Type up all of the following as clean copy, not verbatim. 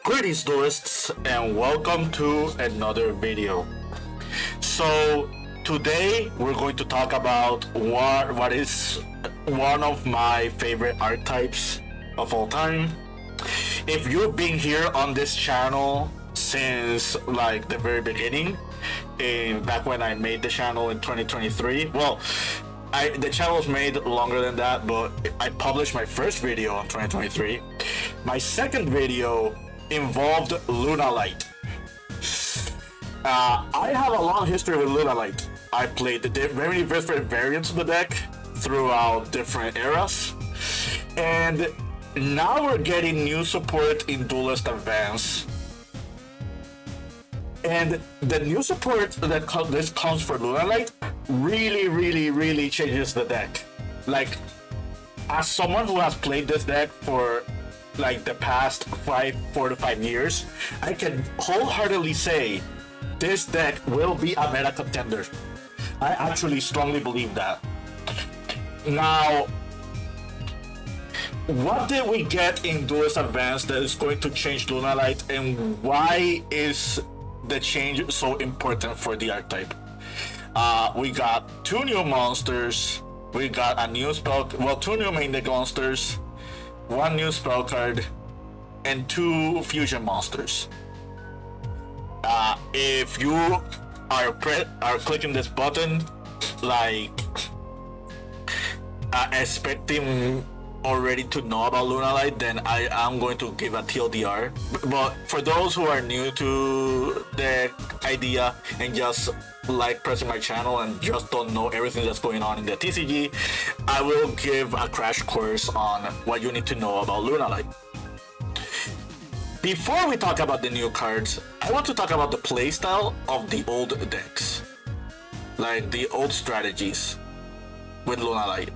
Greetings duelists and welcome to another video. So today we're going to talk about what is one of my favorite archetypes of all time. If you've been here on this channel since like the very beginning, back when I made the channel in 2023, the channel was made longer than that, but I published my first video in 2023. My second video involved Lunalight. I have a long history with Lunalight. I played the very different variants of the deck throughout different eras, and now we're getting new support in Duelist Advance. And the new support that comes for Lunalight really changes the deck. Like, as someone who has played this deck for like the past 4 to 5 years, I can wholeheartedly say this deck will be a meta contender. I actually strongly believe that. Now, what did we get in Duelist Advance that is going to change Lunalight, and why is the change so important for the archetype? We got 2 new monsters, we got a new spell, 2 new main deck monsters, 1 new spell card, and 2 fusion monsters. If you are clicking this button, like expecting already to know about Lunalight, then I am going to give a TLDR. But for those who are new to the idea and just like pressing my channel and just don't know everything that's going on in the TCG, I will give a crash course on what you need to know about Lunalight. Before we talk about the new cards, I want to talk about the playstyle of the old decks, like the old strategies with Lunalight.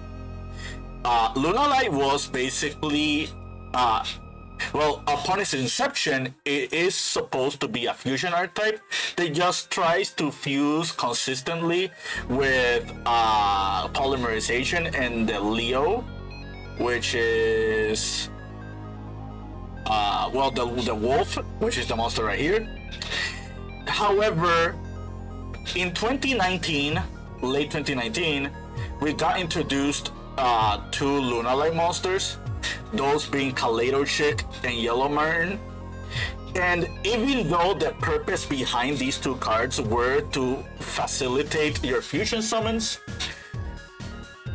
Lunalight was basically, upon its inception, it is supposed to be a fusion archetype that just tries to fuse consistently with polymerization and the Leo, which is the wolf, which is the monster right here. However, in 2019, late 2019, we got introduced 2 Lunalight monsters, those being Kaleido Chick and Yellow Martin. And even though the purpose behind these 2 cards were to facilitate your fusion summons,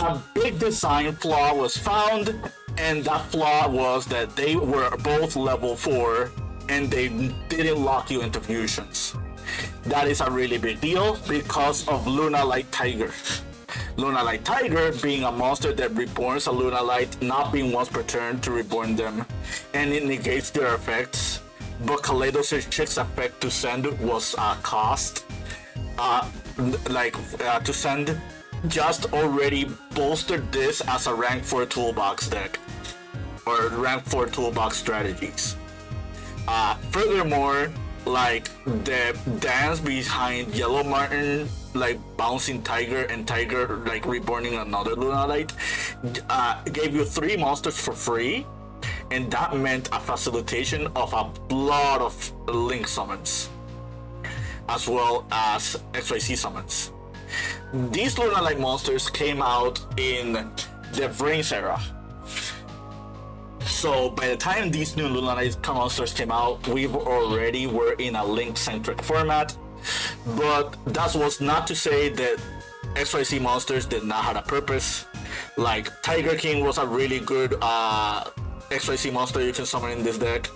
a big design flaw was found, and that flaw was that they were both level 4 and they didn't lock you into fusions. That is a really big deal because of Lunalight Tiger. Lunalight Tiger being a monster that reborns a Lunalight, not being once per turn to reborn them, and it negates their effects. But Kaleido Chick's effect to send was a cost. To send just already bolstered this as a rank 4 toolbox deck, or rank 4 toolbox strategies. Furthermore, like the dance behind Yellow Martin, like bouncing Tiger and Tiger like reborning another Lunalight, gave you 3 monsters for free, and that meant a facilitation of a lot of link summons as well as XYZ summons. These Lunalight monsters came out in the Brains era. So by the time these new Lunalight monsters came out, we already were in a link-centric format. But that was not to say that XYZ monsters did not have a purpose. Like Tiger King was a really good XYZ monster you can summon in this deck,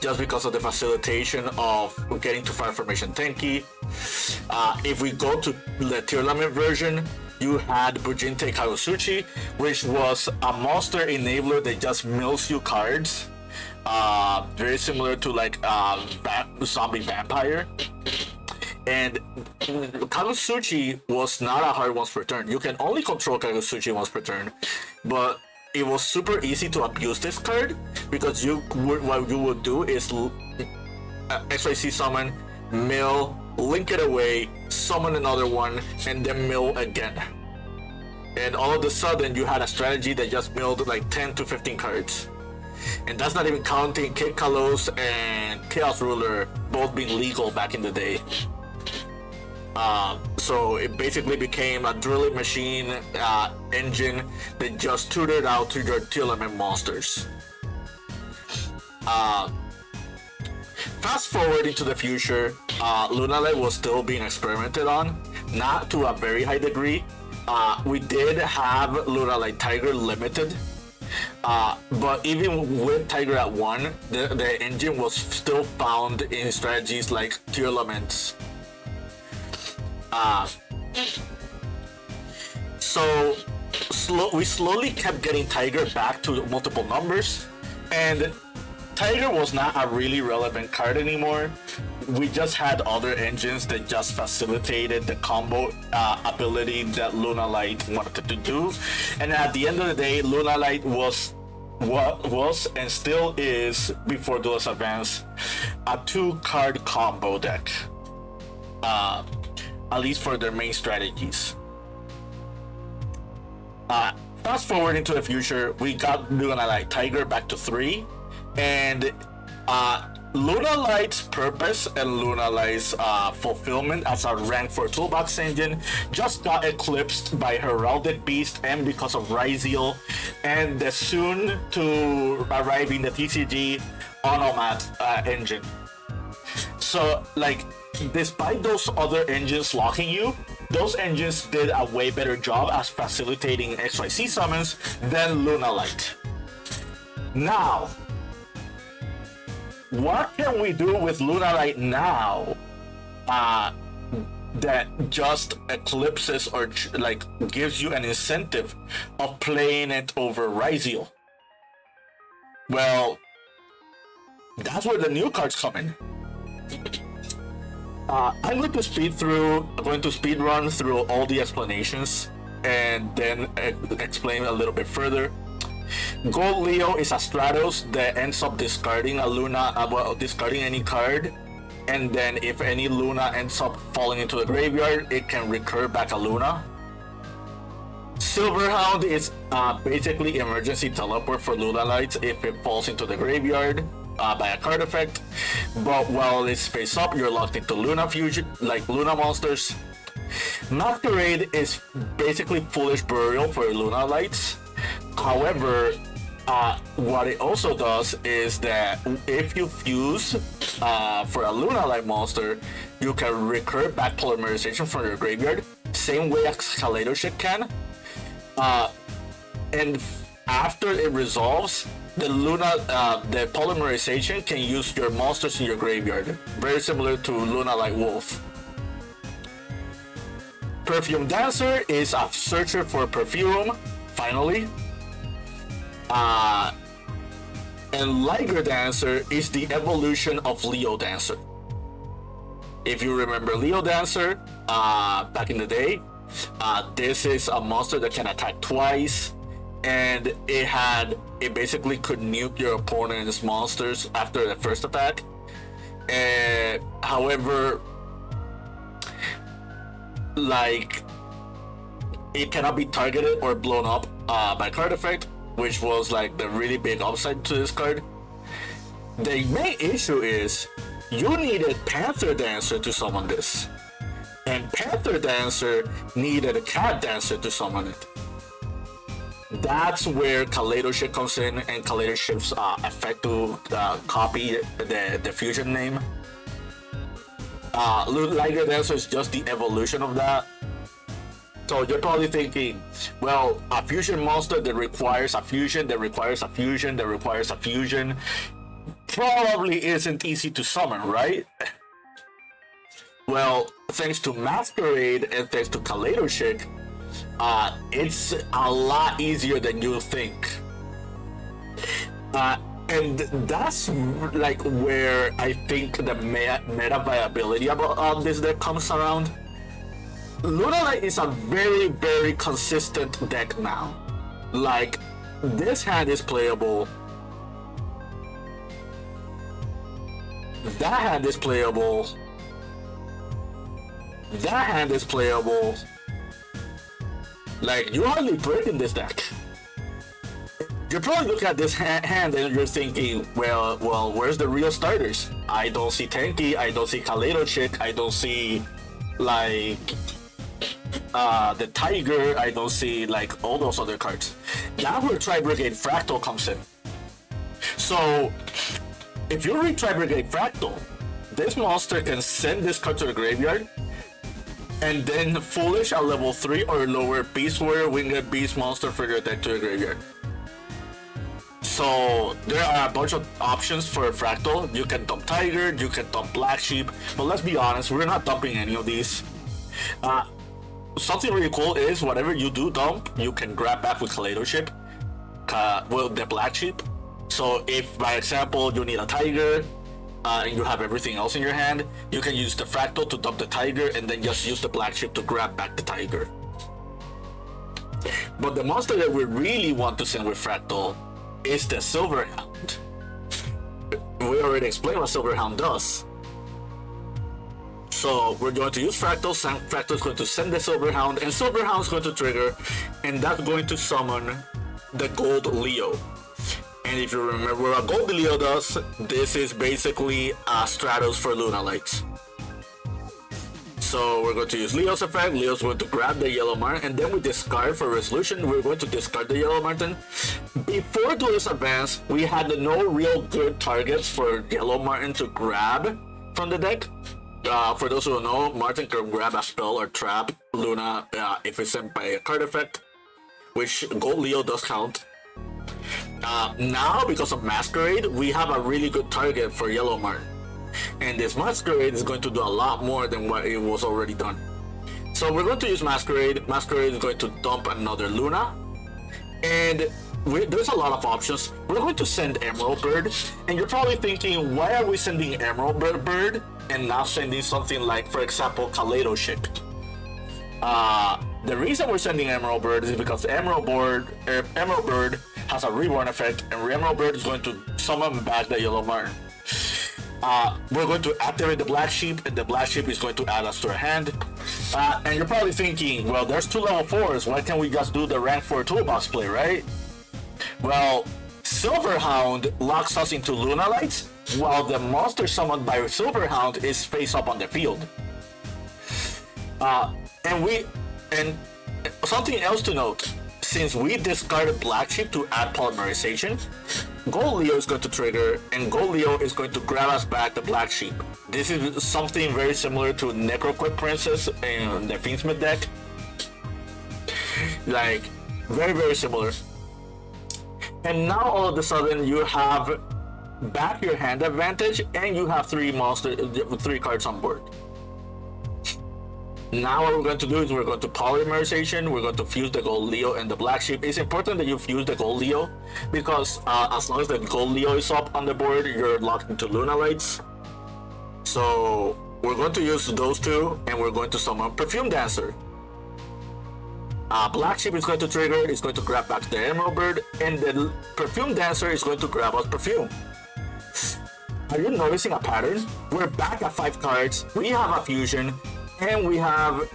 just because of the facilitation of getting to Fire Formation tanky. If we go to the Tearlament version, you had Bujinte Kagosuchi, which was a monster enabler that just mills you cards. Very similar to like zombie vampire. And Kagosuchi was not a hard once per turn. You can only control Kagosuchi once per turn, but it was super easy to abuse this card because what you would do is XYZ summon, mill, link it away, summon another one, and then mill again. And all of a sudden you had a strategy that just milled like 10 to 15 cards. And that's not even counting Kid Kalos and Chaos Ruler both being legal back in the day. So it basically became a drilling machine engine that just tutored out to your Telement monsters. Fast forward into the future, Lunalight was still being experimented on, not to a very high degree. We did have Lunalight Tiger Limited, but even with Tiger at 1, the engine was still found in strategies like Telements. So we slowly kept getting Tiger back to multiple numbers, and Tiger was not a really relevant card anymore. We just had other engines that just facilitated the combo ability that Lunalight wanted to do. And at the end of the day, Lunalight was and still is, before Duelist Advance, a 2-card combo deck. At least for their main strategies. Fast forward into the future, we got Lunalight Tiger back to 3, and Lunalight's purpose and Lunalight's fulfillment as a rank 4 toolbox engine just got eclipsed by Heraldic Beast and because of Ryzeal and the soon to arriving the TCG Onomat engine. So, like, despite those other engines locking you, those engines did a way better job as facilitating XYZ summons than Lunalight. Now, what can we do with Lunalight now that just eclipses or like gives you an incentive of playing it over Ryzeal? Well, that's where the new cards come in. I'm going to speed run through all the explanations and then explain a little bit further. Gold Leo is a Stratos that ends up discarding a Luna, discarding any card, and then if any Luna ends up falling into the graveyard, it can recur back a Luna. Silverhound is basically emergency teleport for Lunalight if it falls into the graveyard by a card effect, but while it's face up, you're locked into Luna fusion, like Luna monsters. Masquerade is basically Foolish Burial for Lunalights. However, what it also does is that if you fuse for a Lunalight monster, you can recur back polymerization from your graveyard, same way as Kaleidoship can. And after it resolves, the polymerization can use your monsters in your graveyard, very similar to Lunalight Wolf. Perfume Dancer is a searcher for perfume, finally. And Liger Dancer is the evolution of Leo Dancer. If you remember Leo Dancer, back in the day, this is a monster that can attack twice, and it basically could nuke your opponent's monsters after the first attack. However, like, it cannot be targeted or blown up by card effect, which was like the really big upside to this card. The main issue is you needed Panther Dancer to summon this, and Panther Dancer needed a Cat Dancer to summon it. That's where Kaleidoship comes in, and Kaleidoship's effect to copy the fusion name. Liger Dancer is just the evolution of that. So you're probably thinking, well, a fusion monster that requires a fusion, that requires a fusion, that requires a fusion, probably isn't easy to summon, right? Well, thanks to Masquerade and thanks to Kaleidoship, it's a lot easier than you think. And that's like where I think the meta viability about this deck comes around. Lunalight is a very, very consistent deck now. Like, this hand is playable. That hand is playable. That hand is playable. Like, you hardly break in this deck. you're probably looking at this hand and you're thinking, well, where's the real starters? I don't see Tenki, I don't see Kaleido Chick, I don't see like the Tiger, I don't see like all those other cards. That's where Tri-Brigade Fractal comes in. So if you read Tri-Brigade Fractal, this monster can send this card to the graveyard, and then Foolish at level 3 or lower Beast Warrior Winged Beast monster for your deck to the graveyard. So there are a bunch of options for Fractal. You can dump Tiger, you can dump Black Sheep, but let's be honest, we're not dumping any of these. Something really cool is whatever you do dump, you can grab back with Kaleido Chip, with the Black Sheep. So if, by example, you need a Tiger, and you have everything else in your hand, you can use the Fractal to dump the Tiger and then just use the Black Sheep to grab back the Tiger. But the monster that we really want to send with Fractal is the Silverhound. We already explained what Silverhound does. So we're going to use Fractal. Fractal is going to send the Silverhound, and Silverhound is going to trigger, and that's going to summon the Gold Leo. And if you remember what Gold Leo does, this is basically Stratos for Lunalights. So we're going to use Leo's effect. Leo's going to grab the Yellow Martin, and then we discard for Resolution. We're going to discard the Yellow Martin. Before Duelist Advance, we had no real good targets for Yellow Martin to grab from the deck. For those who don't know, Martin can grab a spell or trap Luna if it's sent by a card effect, which Gold Leo does count. Now, because of Masquerade, we have a really good target for Yellow Martin. And this Masquerade is going to do a lot more than what it was already done. So we're going to use Masquerade. Masquerade is going to dump another Luna. And there's a lot of options. We're going to send Emerald Bird. And you're probably thinking, why are we sending Emerald Bird and not sending something like, for example, Kaleido Chick? The reason we're sending Emerald Bird is because Emerald Bird has a Reborn effect, and Emerald Bird is going to summon back the Yellow Martin. We're going to activate the Black Sheep, and the Black Sheep is going to add us to our hand. And you're probably thinking, well, there's 2 level 4s, why can't we just do the rank 4 toolbox play, right? Well, Silverhound locks us into Lunalights, while the monster summoned by Silverhound is face up on the field. And something else to note, since we discarded Black Sheep to add Polymerization, Gold Leo is going to trigger, and Gold Leo is going to grab us back the Black Sheep. This is something very similar to Necroquip Princess in the Fiendsmith deck. Like, very, very similar. And now all of a sudden you have back your hand advantage, and you have 3 cards on board. Now what we're going to do is we're going to Polymerization, we're going to fuse the Gold Leo and the Black Sheep. It's important that you fuse the Gold Leo, because as long as the Gold Leo is up on the board, you're locked into Lunalights. So we're going to use those 2, and we're going to summon Perfume Dancer. Black Sheep is going to trigger, it's going to grab back the Emerald Bird, and the Perfume Dancer is going to grab us Perfume. Are you noticing a pattern? We're back at 5 cards, we have a fusion, and we have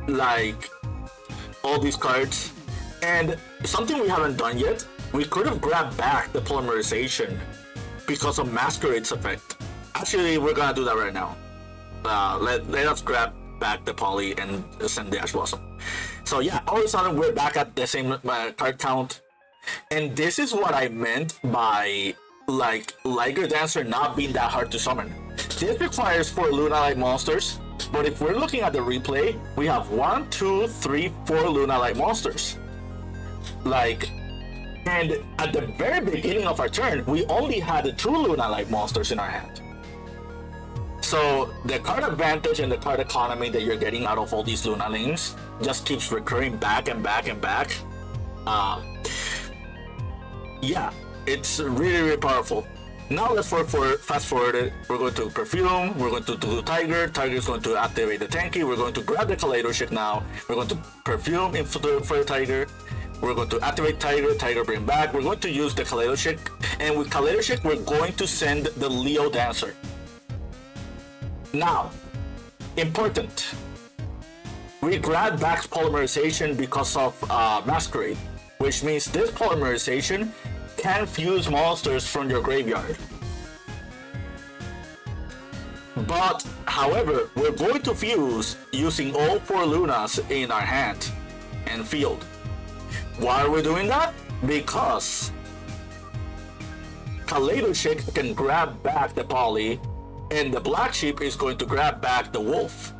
like all these cards. And something we haven't done yet, we could have grabbed back the Polymerization because of Masquerade's effect. Actually, we're gonna do that right now. Let us grab back the Poly and send the Ash Blossom. So yeah, all of a sudden we're back at the same card count. And this is what I meant by like Liger Dancer not being that hard to summon. This requires 4 Lunalight monsters. But if we're looking at the replay, we have 1, 2, 3, 4 Lunalight monsters. And at the very beginning of our turn, we only had 2 Lunalight monsters in our hand. So the card advantage and the card economy that you're getting out of all these Lunalings just keeps recurring back and back and back. Yeah, it's really, really powerful. Now let's fast forward it. We're going to Perfume, we're going to do Tiger, Tiger is going to activate the Tenki, we're going to grab the Kaleido Chick now, we're going to Perfume for the Tiger, we're going to activate Tiger, Tiger bring back, we're going to use the Kaleido Chick, and with Kaleido Chick we're going to send the Leo Dancer. Now, important, we grabbed back Polymerization because of Masquerade. which means this polymerization can fuse monsters from your graveyard. But, however, we're going to fuse using all 4 Lunas in our hand and field. Why are we doing that? Because Kaleidoshake can grab back the Poly, and the Black Sheep is going to grab back the Wolf.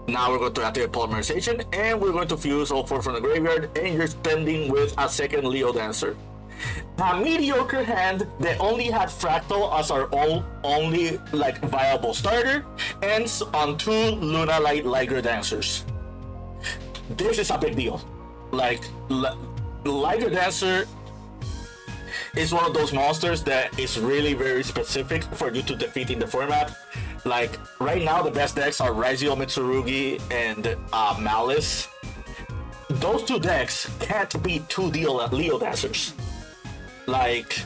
Now we're going to activate polymerization, and we're going to fuse all 4 from the graveyard, and you're standing with a second Leo Dancer. A mediocre hand that only had Fractal as our only like viable starter ends on 2 Lunalight Liger Dancers. This is a big deal. Like, Liger Dancer is one of those monsters that is really very specific for you to defeat in the format. Like, right now the best decks are Raziel, Mitsurugi, and Malice. Those 2 decks can't beat 2 Leo Dancers. Like,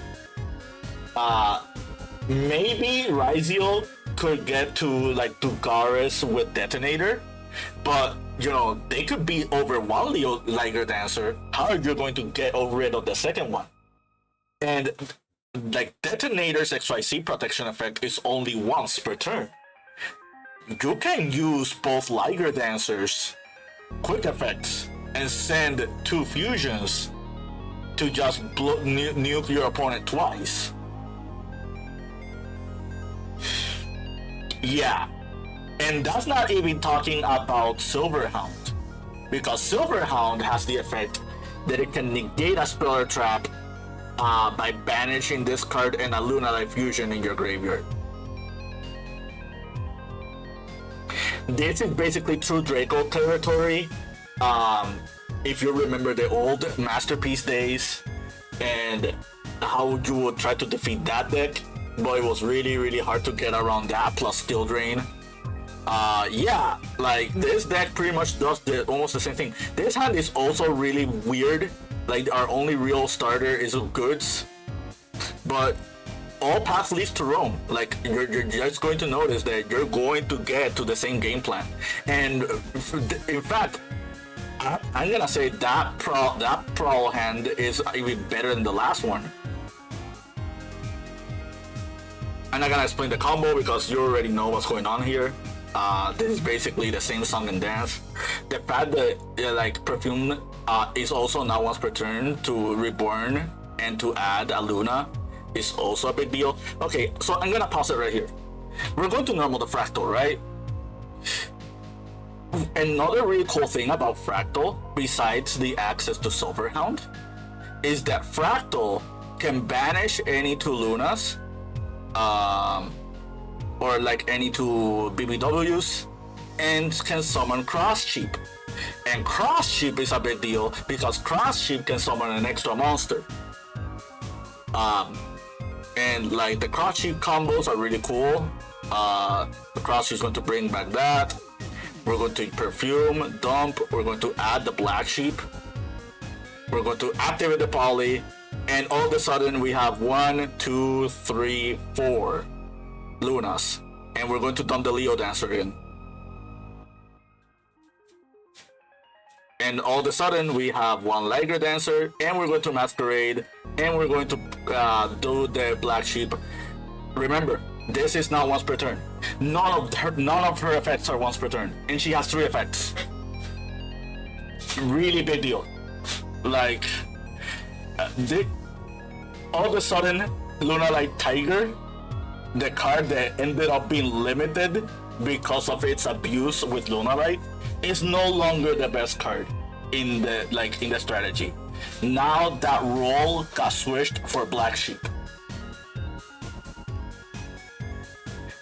maybe Raziel could get to like Dugaris with Detonator, but you know, they could be over 1 Leo Liger Dancer. How are you going to get rid of the second one? And like, Detonator's XYZ protection effect is only once per turn. You can use both Liger Dancers, quick effects, and send 2 fusions to just nuke your opponent twice. Yeah, and that's not even talking about Silverhound, because Silverhound has the effect that it can negate a Speller Trap by banishing this card and a Lunalight fusion in your graveyard. This is basically true Draco territory. If you remember the old Masterpiece days and how you would try to defeat that deck, but it was really hard to get around that plus skill drain. Yeah, like, this deck pretty much does almost the same thing. This hand is also really weird. Like, our only real starter is Goods, but all paths leads to Rome. Like, you're just going to notice that you're going to get to the same game plan. And in fact, I'm gonna say that Prowl hand is even better than the last one. I'm not gonna explain the combo because you already know what's going on here. This is basically the same song and dance. The fact that like Perfume is also now once per turn to reborn and to add a Luna is also a big deal. Okay, so I'm gonna pause it right here. We're going to normal the Fractal, right? Another really cool thing about Fractal, besides the access to Silverhound, is that Fractal can banish any 2 Lunas, or like any 2 BBWs, and can summon Cross Sheep. And Cross Sheep is a big deal because Cross Sheep can summon an extra monster. And like, the Cross Sheep combos are really cool. The Cross Sheep is going to bring back that. We're going to Perfume, Dump, we're going to add the Black Sheep, we're going to activate the Poly, and all of a sudden we have 1, 2, 3, 4 Lunas, and we're going to dump the Leo Dancer in. And all of a sudden we have 1 Liger Dancer, and we're going to Masquerade, and we're going to do the Black Sheep. Remember, this is not once per turn. None of her effects are once per turn, and she has 3 effects. Really big deal. Like, all of a sudden, Lunalight Tiger, the card that ended up being limited because of its abuse with Lunalight, is no longer the best card in the strategy. Now that role got switched for Black Sheep.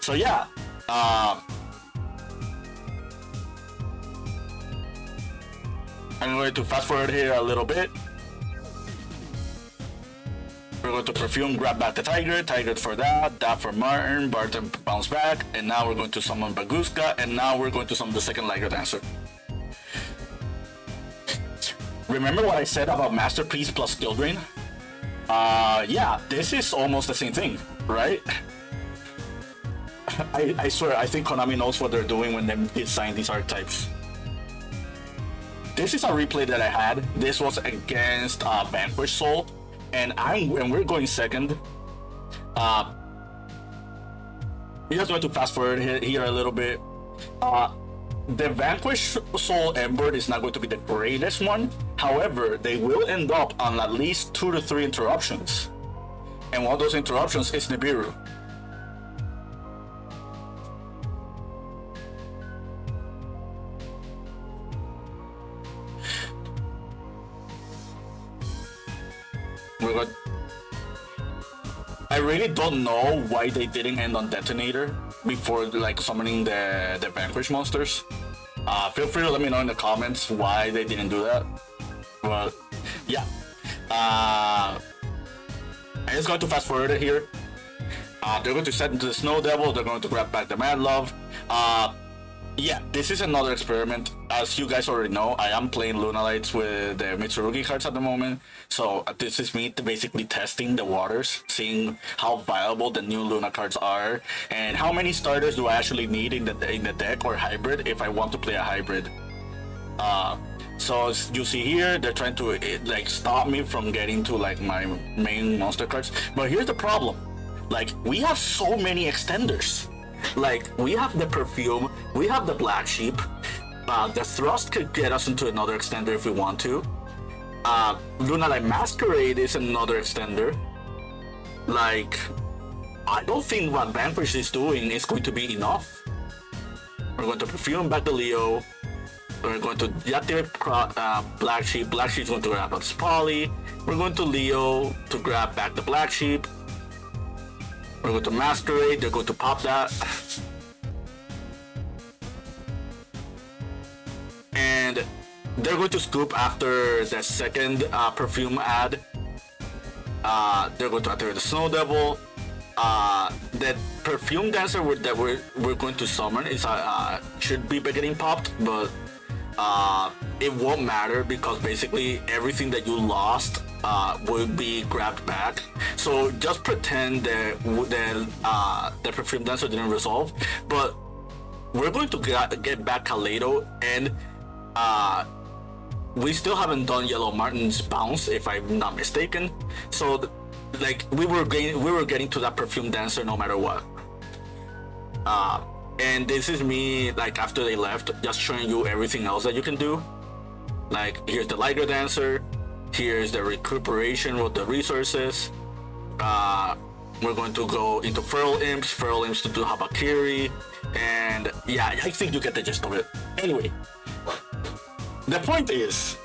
So yeah, I'm going to fast forward here a little bit. We're going to Perfume, grab back the Tiger for that for Martin, Barton bounce back, and now we're going to summon Baguska, and now we're going to summon the second Liger Dancer. Remember what I said about Masterpiece plus skill drain? Yeah, this is almost the same thing, right? I swear, I think Konami knows what they're doing when they design these archetypes. this is a replay that I had. This was against Vanquish Soul, and we're going second. You just going to fast forward here a little bit. The Vanquish Soul Ember is not going to be the greatest one. However, they will end up on at least 2 to 3 interruptions, and one of those interruptions is Nibiru. I really don't know why they didn't end on Detonator before like summoning the Vanquish monsters. Feel free to let me know in the comments why they didn't do that. But yeah, I'm just going to fast forward it here. They're going to set into the Snow Devil. They're going to grab back the Mad Love. Yeah, this is another experiment. As you guys already know, I am playing Lunalights with the Mitsurugi cards at the moment. So this is me basically testing the waters, seeing how viable the new Luna cards are, and how many starters do I actually need in the deck or hybrid if I want to play a hybrid. So as you see here, they're trying to like stop me from getting to like my main monster cards. But here's the problem: like we have so many extenders. Like, we have the Perfume, we have the Black Sheep, the Thrust could get us into another extender if we want to. Lunalight Masquerade is another extender. Like, I don't think what Vanquish is doing is going to be enough. We're going to Perfume back the Leo. We're going to deactivate Black Sheep. Black Sheep's going to grab us Polly. We're going to Leo to grab back the Black Sheep. We're going to Masquerade, they're going to pop that. And they're going to scoop after the second Perfume ad. They're going to activate the Snow Devil. The Perfume Dancer that we're going to summon is should be getting popped, but it won't matter because basically everything that you lost will be grabbed back. So just pretend that the Perfume Dancer didn't resolve, but we're going to get back Kaleido, and we still haven't done Yellow Martin's bounce if I'm not mistaken. So like we were getting to that Perfume Dancer no matter what. And this is me like after they left, just showing you everything else that you can do. Like here's the Liger Dancer, here's the recuperation with the resources. We're going to go into Feral Imps to do Habakiri, and yeah, I think you get the gist of it. Anyway, the point is,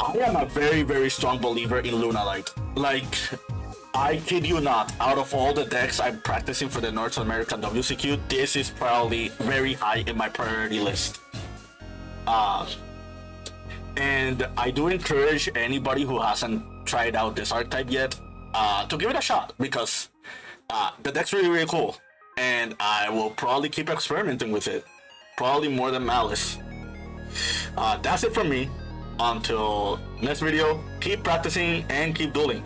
I am a very, very strong believer in Lunalight. Like, I kid you not, out of all the decks I'm practicing for the North American WCQ, this is probably very high in my priority list. And I do encourage anybody who hasn't tried out this archetype yet to give it a shot, because the deck's really, really cool. And I will probably keep experimenting with it, probably more than Malice. That's it from me. Until next video, keep practicing and keep dueling.